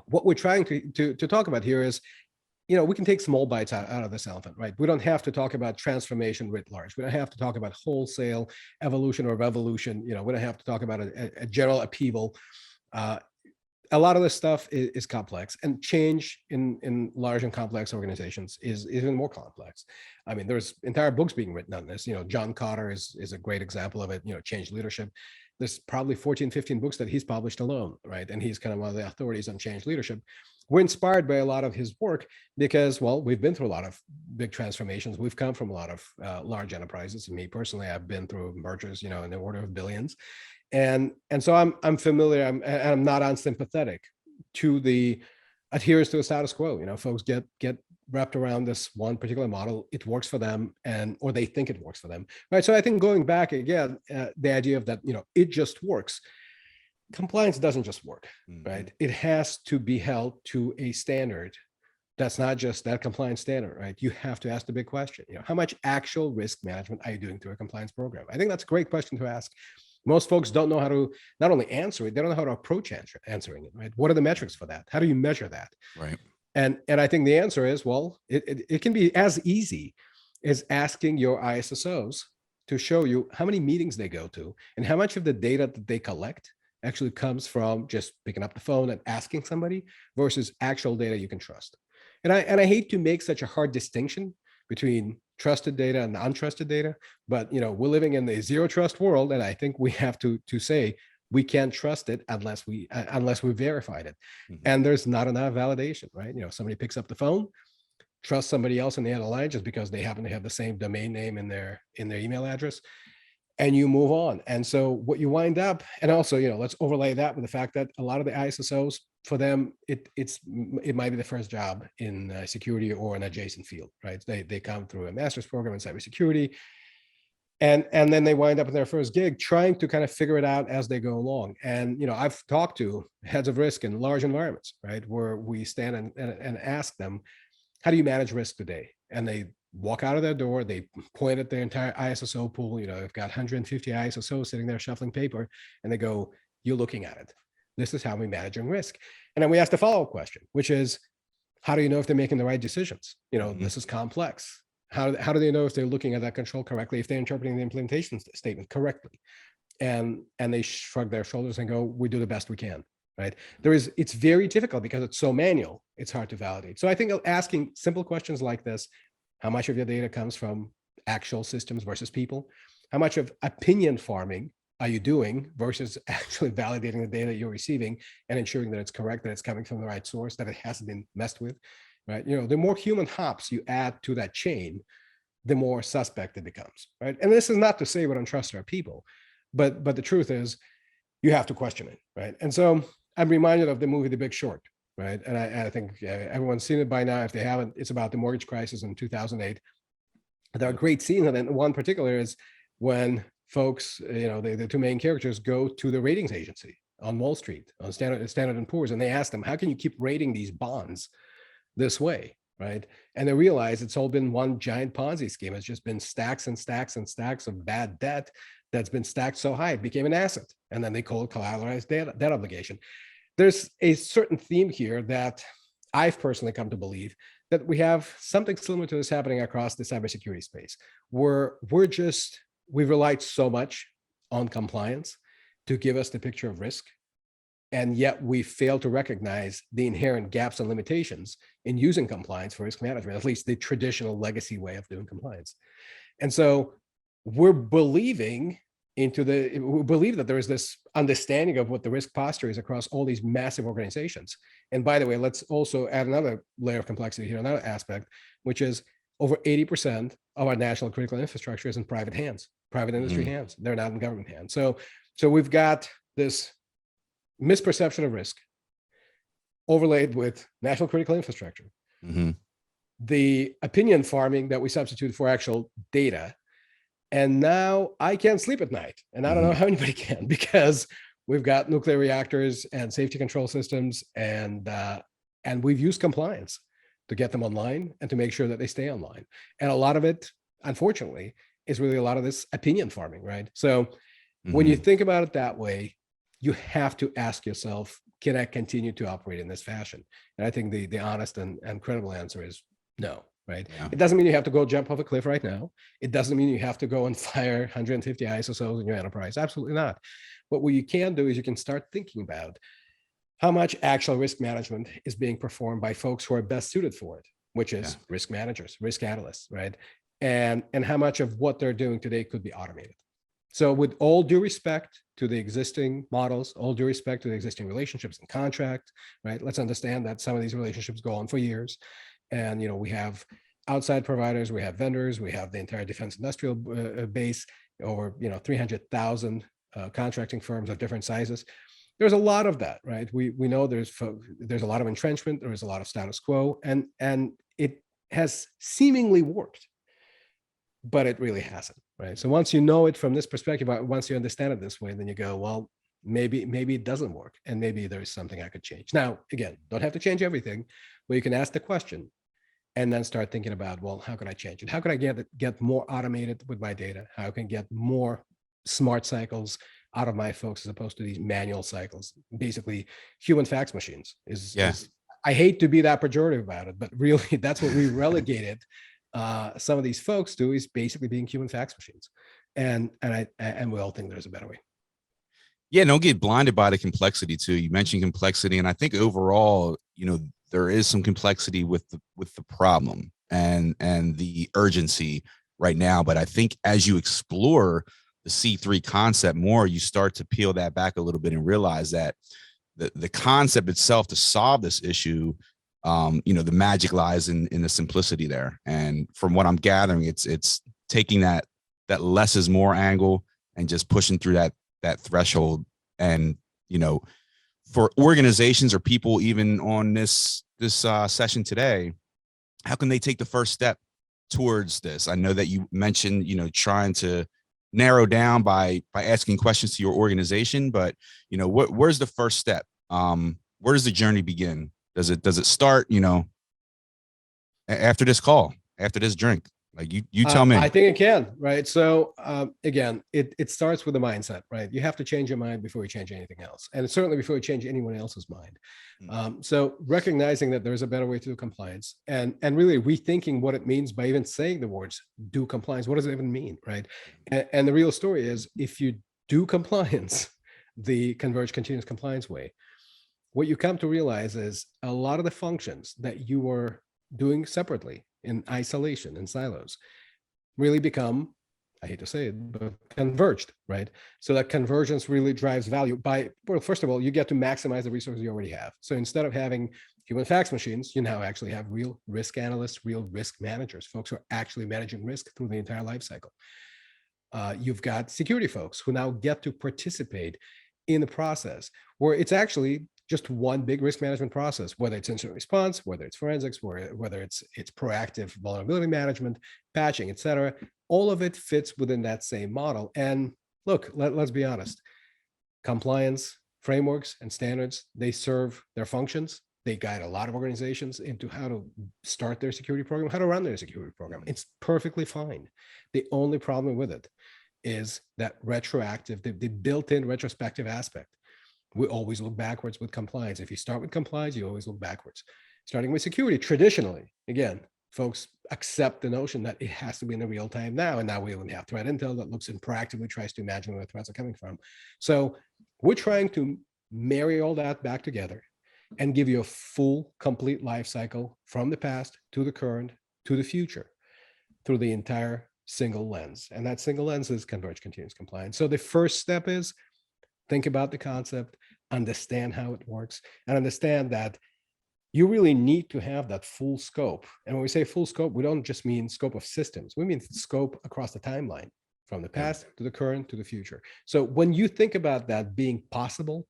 S5: what we're trying to talk about here is, we can take small bites out of this elephant, right? We don't have to talk about transformation writ large. We don't have to talk about wholesale evolution or revolution. We don't have to talk about a general upheaval. A lot of this stuff is complex, and change in large and complex organizations is even more complex. I mean, there's entire books being written on this. John Kotter is a great example of it. Change leadership. There's probably 14, 15 books that he's published alone, right? And he's kind of one of the authorities on change leadership. We're inspired by a lot of his work because, well, we've been through a lot of big transformations. We've come from a lot of large enterprises. Me personally, I've been through mergers, in the order of billions. And so I'm familiar, I'm not unsympathetic to the adherence to the status quo. Folks get wrapped around this one particular model. It works for them, or they think it works for them, right? So I think going back again, the idea of that, it just works. Compliance doesn't just work, right? It has to be held to a standard that's not just that compliance standard, right? You have to ask the big question, how much actual risk management are you doing through a compliance program? I think that's a great question to ask. Most folks don't know how to not only answer it, they don't know how to approach answering it, right? What are the metrics for that? How do you measure that?
S3: Right.
S5: And I think the answer is, well, it can be as easy as asking your ISSOs to show you how many meetings they go to and how much of the data that they collect actually comes from just picking up the phone and asking somebody versus actual data you can trust. And I hate to make such a hard distinction between trusted data and untrusted data, but we're living in a zero trust world, and I think we have to say we can't trust it unless we verified it. Mm-hmm. And there's not enough validation, right? Somebody picks up the phone, trusts somebody else on the other line just because they happen to have the same domain name in their email address, and you move on. And so what you wind up, and also let's overlay that with the fact that a lot of the ISSOs for them, it might be the first job in security or an adjacent field, right? They come through a master's program in cybersecurity, and then they wind up in their first gig trying to kind of figure it out as they go along. And I've talked to heads of risk in large environments, right, where we stand and ask them, how do you manage risk today? And they walk out of their door, they point at their entire ISSO pool. They've got 150 ISSOs sitting there shuffling paper, and they go, you're looking at it. This is how we managing risk. And then we ask the follow-up question, which is, how do you know if they're making the right decisions? This is complex. How do they know if they're looking at that control correctly, if they're interpreting the implementation statement correctly? And they shrug their shoulders and go, we do the best we can, right? It's very difficult because it's so manual, it's hard to validate. So I think asking simple questions like this, how much of your data comes from actual systems versus people? How much of opinion farming are you doing versus actually validating the data you're receiving and ensuring that it's correct, that it's coming from the right source, that it hasn't been messed with, right? The more human hops you add to that chain, the more suspect it becomes, right? And this is not to say we don't trust our people, but the truth is you have to question it, right? And so I'm reminded of the movie The Big Short, right? And I think everyone's seen it by now. If they haven't, it's about the mortgage crisis in 2008. There are great scenes, and one particular is when folks, the two main characters go to the ratings agency on Wall Street, on Standard & Poor's, and they ask them, how can you keep rating these bonds this way, right? And they realize it's all been one giant Ponzi scheme. It's just been stacks and stacks and stacks of bad debt that's been stacked so high it became an asset. And then they call it collateralized debt obligation. There's a certain theme here that I've personally come to believe that we have something similar to this happening across the cybersecurity space, where we've relied so much on compliance to give us the picture of risk, and yet we fail to recognize the inherent gaps and limitations in using compliance for risk management, at least the traditional legacy way of doing compliance. And so we believe that there is this understanding of what the risk posture is across all these massive organizations. And by the way, let's also add another layer of complexity here, another aspect, which is over 80% of our national critical infrastructure is in private hands, private industry hands. They're not in government hands. So we've got this misperception of risk overlaid with national critical infrastructure. The opinion farming that we substitute for actual data. And now I can't sleep at night. And I don't know how anybody can, because we've got nuclear reactors and safety control systems, and we've used compliance to get them online and to make sure that they stay online. And a lot of it, unfortunately, is really a lot of this opinion farming, right? So when you think about it that way, you have to ask yourself, can I continue to operate in this fashion? And I think the honest and credible answer is no, right?
S3: Yeah.
S5: It doesn't mean you have to go jump off a cliff right now. It doesn't mean you have to go and fire 150 ISSOs in your enterprise. Absolutely not. But what you can do is you can start thinking about how much actual risk management is being performed by folks who are best suited for it, which is risk managers, risk analysts, right? And how much of what they're doing today could be automated. So with all due respect to the existing models, all due respect to the existing relationships and contract, right? Let's understand that some of these relationships go on for years. And, we have outside providers, we have vendors, we have the entire defense industrial base, over, 300,000 contracting firms of different sizes. There's a lot of that, right? We know there's a lot of entrenchment, there is a lot of status quo, and it has seemingly worked, but it really hasn't, right? So once you know it from this perspective, once you understand it this way, then you go, well, maybe it doesn't work, and maybe there's something I could change. Now, again, don't have to change everything, but you can ask the question and then start thinking about, well, how can I change it? How can I get more automated with my data? How can I get more smart cycles out of my folks as opposed to these manual cycles? Basically, human fax machines is I hate to be that pejorative about it, but really that's what we relegated some of these folks to, is basically being human fax machines. And we all think there's a better way.
S3: Yeah, don't get blinded by the complexity too. You mentioned complexity, and I think overall, there is some complexity with the problem and the urgency right now. But I think as you explore the C3 concept more, you start to peel that back a little bit and realize that the concept itself to solve this issue, the magic lies in the simplicity there. And from what I'm gathering, it's taking that less is more angle and just pushing through that threshold and, for organizations or people even on this session today, how can they take the first step towards this? I know that you mentioned, trying to narrow down by asking questions to your organization, but where's the first step? Where does the journey begin? Does it start, after this call, after this drink? Like you tell me.
S5: I think it can, right? So again, it starts with the mindset, right? You have to change your mind before you change anything else. And certainly before you change anyone else's mind. So recognizing that there's a better way to do compliance and really rethinking what it means by even saying the words, do compliance. What does it even mean, right? And the real story is if you do compliance, the Converged Continuous Compliance way, what you come to realize is a lot of the functions that you were doing separately in isolation in silos really become, I hate to say it, but converged, right? So that convergence really drives value by, well, first of all, you get to maximize the resources you already have. So instead of having human fax machines, you now actually have real risk analysts, real risk managers, folks who are actually managing risk through the entire life cycle. You've got security folks who now get to participate in the process where it's actually just one big risk management process, whether it's incident response, whether it's forensics, whether it's proactive vulnerability management, patching, et cetera. All of it fits within that same model. And look, let's be honest, compliance frameworks and standards, they serve their functions. They guide a lot of organizations into how to start their security program, how to run their security program. It's perfectly fine. The only problem with it is that retroactive, the built-in retrospective aspect. We always look backwards with compliance. If you start with compliance, you always look backwards. Starting with security, traditionally, again, folks accept the notion that it has to be in the real time now. And now we even have threat intel that looks and proactively tries to imagine where threats are coming from. So we're trying to marry all that back together and give you a full, complete life cycle from the past to the current to the future through the entire single lens. And that single lens is Converged Continuous Compliance. So the first step is think about the concept, understand how it works, and understand that you really need to have that full scope. And when we say full scope, we don't just mean scope of systems. We mean scope across the timeline, from the past to the current to the future. So when you think about that being possible,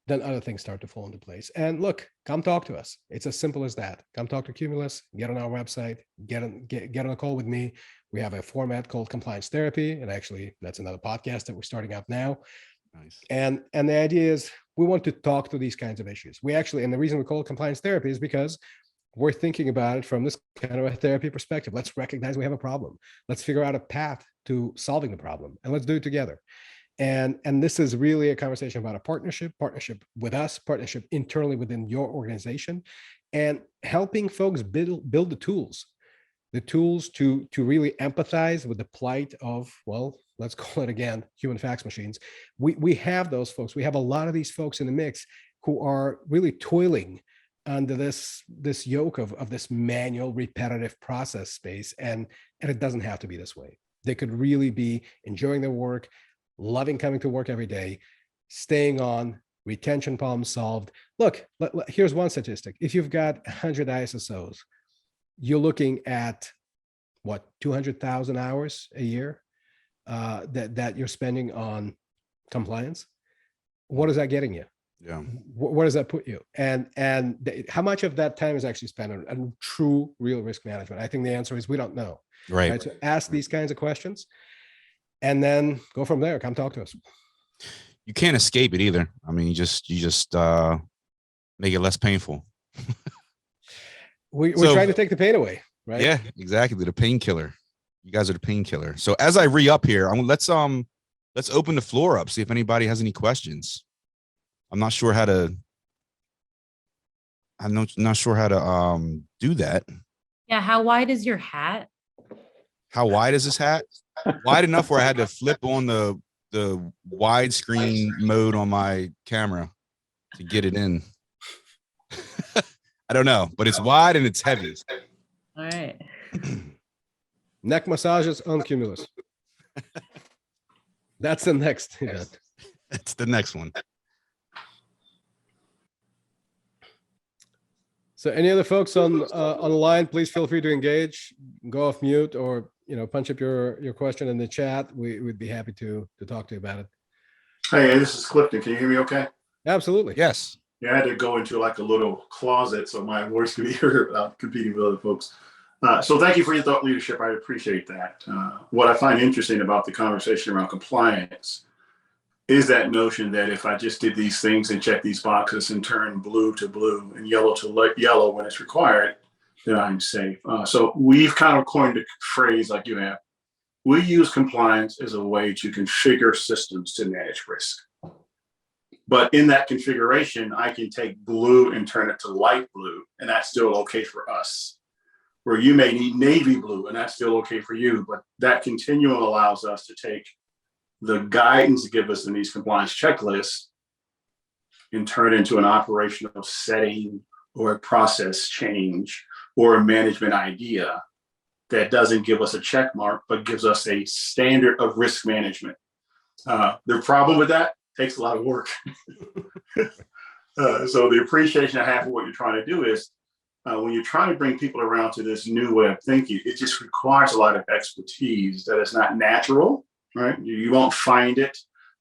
S5: then other things start to fall into place. And look, come talk to us. It's as simple as that. Come talk to Qmulos, get on our website, get on a call with me. We have a format called Compliance Therapy. And actually, that's another podcast that we're starting up now.
S3: Nice.
S5: And the idea is we want to talk to these kinds of issues. We actually, and the reason we call it compliance therapy is because we're thinking about it from this kind of a therapy perspective. Let's recognize we have a problem. Let's figure out a path to solving the problem, and let's do it together. And this is really a conversation about a partnership with us, partnership internally within your organization, and helping folks build the tools to really empathize with the plight of, well, let's call it again, human fax machines. We have those folks. We have a lot of these folks in the mix who are really toiling under this yoke of this manual repetitive process space. And it doesn't have to be this way. They could really be enjoying their work, loving coming to work every day, staying on, retention problems solved. Look, here's one statistic. If you've got 100 ISSOs, you're looking at what, 200,000 hours a year that you're spending on compliance. What is that getting you?
S3: Yeah.
S5: Where does that put you? And how much of that time is actually spent on true real risk management? I think the answer is we don't know.
S3: Right.
S5: So ask these kinds of questions and then go from there. Come talk to us.
S3: You can't escape it either. I mean, you just make it less painful.
S5: We're trying to take the pain away, right?
S3: Yeah, exactly. The painkiller. You guys are the painkiller. So as I re-up here, let's open the floor up, see if anybody has any questions. I'm not sure how to do that.
S1: Yeah, how wide is your hat?
S3: How wide is this hat? Wide enough where I had to flip on the widescreen mode on my camera to get it in. I don't know, but it's wide and it's heavy.
S1: All right.
S5: Neck massages on Qmulos. That's the next event.
S3: That's the next one.
S5: So any other folks on the line, please feel free to engage, go off mute, or punch up your question in the chat. We'd be happy to talk to you about it.
S6: Hey, this is Clifton. Can you hear me okay?
S5: Absolutely.
S3: Yes.
S6: Yeah, I had to go into like a little closet so my voice could be heard without competing with other folks. So thank you for your thought leadership. I appreciate that. What I find interesting about the conversation around compliance is that notion that if I just did these things and check these boxes and turn blue to blue and yellow to yellow when it's required, then I'm safe. So we've kind of coined a phrase like you have. We use compliance as a way to configure systems to manage risk. But in that configuration, I can take blue and turn it to light blue, and that's still okay for us. Where you may need navy blue, and that's still okay for you. But that continuum allows us to take the guidance give us in these compliance checklists and turn it into an operational setting or a process change or a management idea that doesn't give us a check mark, but gives us a standard of risk management. The problem with that takes a lot of work. So the appreciation I have for what you're trying to do is when you're trying to bring people around to this new way of thinking, it just requires a lot of expertise that is not natural, right? You won't find it.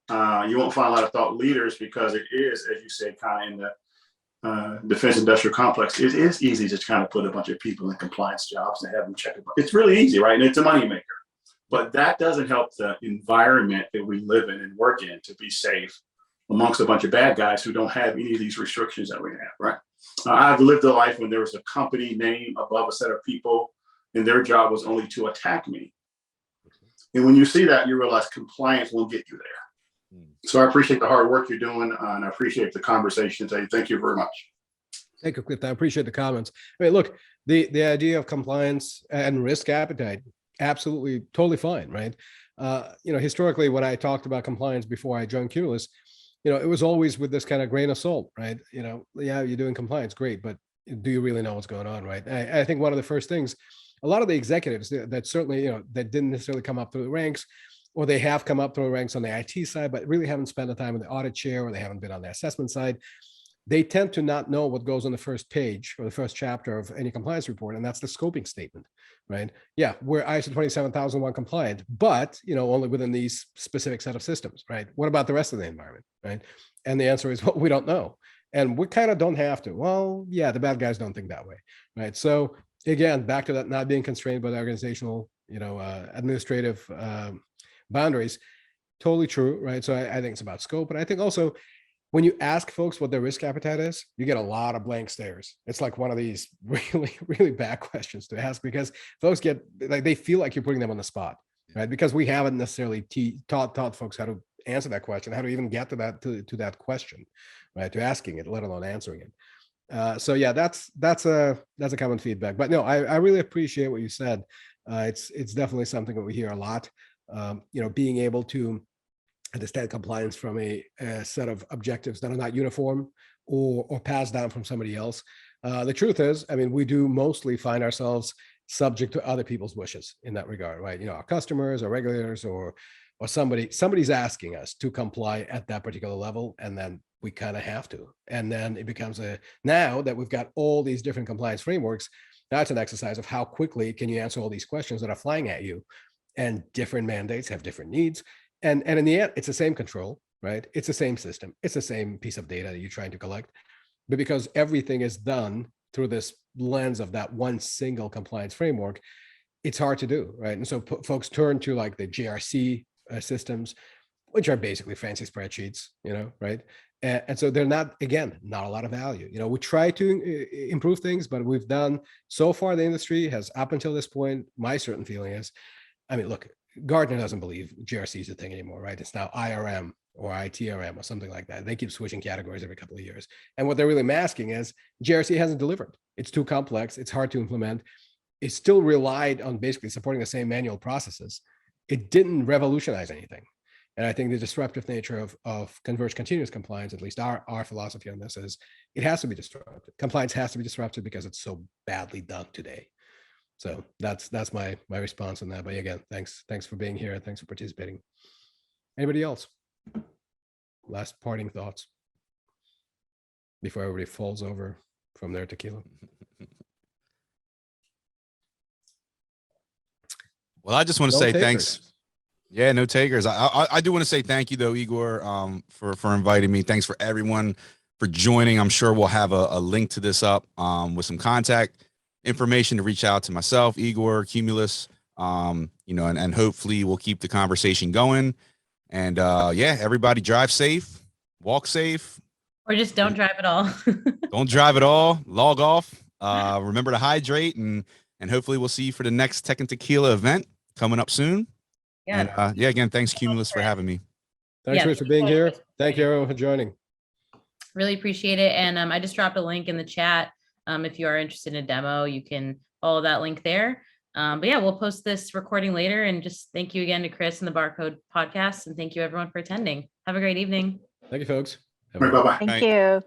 S6: You won't find a lot of thought leaders because it is, as you said, kind of in the defense industrial complex. It is easy to kind of put a bunch of people in compliance jobs and have them check it. It's really easy, right? And it's a moneymaker. But that doesn't help the environment that we live in and work in to be safe amongst a bunch of bad guys who don't have any of these restrictions that we have, right? I've lived a life when there was a company name above a set of people and their job was only to attack me. And when you see that, you realize compliance won't get you there. So I appreciate the hard work you're doing and I appreciate the conversation today. Thank you very much.
S5: Thank you, Cliff. I appreciate the comments. I mean, look, the idea of compliance and risk appetite, absolutely, totally fine, right? Historically, when I talked about compliance before I joined Qmulos, it was always with this kind of grain of salt, right? Yeah, you're doing compliance, great, but do you really know what's going on, right? I think one of the first things, a lot of the executives that certainly, that didn't necessarily come up through the ranks, or they have come up through the ranks on the IT side, but really haven't spent the time in the audit chair, or they haven't been on the assessment side. They tend to not know what goes on the first page or the first chapter of any compliance report, and that's the scoping statement, right? Yeah, we're ISO 27001 compliant, but only within these specific set of systems, right? What about the rest of the environment, right? And the answer is, well, we don't know, and we kind of don't have to. Well, yeah, the bad guys don't think that way, right? So again, back to that not being constrained by the organizational, administrative boundaries, totally true, right? So I think it's about scope, but I think also, when you ask folks what their risk appetite is, you get a lot of blank stares. It's like one of these really, really bad questions to ask because folks get like they feel like you're putting them on the spot, right? Because we haven't necessarily taught folks how to answer that question, how to even get to that question, right? To asking it, let alone answering it. So yeah, that's a common feedback. But no, I really appreciate what you said. It's definitely something that we hear a lot. Being able to understand compliance from a set of objectives that are not uniform or passed down from somebody else. The truth is, we do mostly find ourselves subject to other people's wishes in that regard, right? Our customers or regulators or somebody's asking us to comply at that particular level, and then we kind of have to. And then it becomes now that we've got all these different compliance frameworks, now it's an exercise of how quickly can you answer all these questions that are flying at you, and different mandates have different needs. And in the end, it's the same control, right? It's the same system. It's the same piece of data that you're trying to collect. But because everything is done through this lens of that one single compliance framework, it's hard to do, right? And so folks turn to like the GRC systems, which are basically fancy spreadsheets, right? And so they're not a lot of value. We try to improve things, but we've done so far, the industry has up until this point, my certain feeling is, look, Gartner doesn't believe GRC is a thing anymore, right? It's now IRM or ITRM or something like that. They keep switching categories every couple of years. And what they're really masking is GRC hasn't delivered. It's too complex. It's hard to implement. It still relied on basically supporting the same manual processes. It didn't revolutionize anything. And I think the disruptive nature of Converged Continuous Compliance, at least our philosophy on this, is it has to be disrupted. Compliance has to be disrupted because it's so badly done today. So that's my response on that. But again, thanks for being here. Thanks for participating. Anybody else? Last parting thoughts before everybody falls over from their tequila.
S3: Well, I just want to
S5: No
S3: say
S5: takers.
S3: thanks. Yeah, no takers. I do want to say thank you though, Igor, for inviting me. Thanks for everyone for joining. I'm sure we'll have a link to this up with some contact information to reach out to myself, Igor, Qmulos, and hopefully we'll keep the conversation going. And yeah, everybody drive safe, walk safe.
S1: Or just don't drive at all.
S3: Don't drive at all. Log off. Remember to hydrate, and hopefully we'll see you for the next Tech and Tequila event coming up soon.
S1: Yeah.
S3: And yeah, again, thanks Qmulos for having me.
S5: Thanks,
S1: Yeah,
S5: Chris, for being here. Thank you, everyone, for joining.
S1: Really appreciate it. And I just dropped a link in the chat. If you are interested in a demo, you can follow that link there. But yeah, we'll post this recording later. And just thank you again to Chris and the BarCode Podcast. And thank you everyone for attending. Have a great evening.
S5: Thank you, folks.
S6: Bye-bye.
S7: Thank you.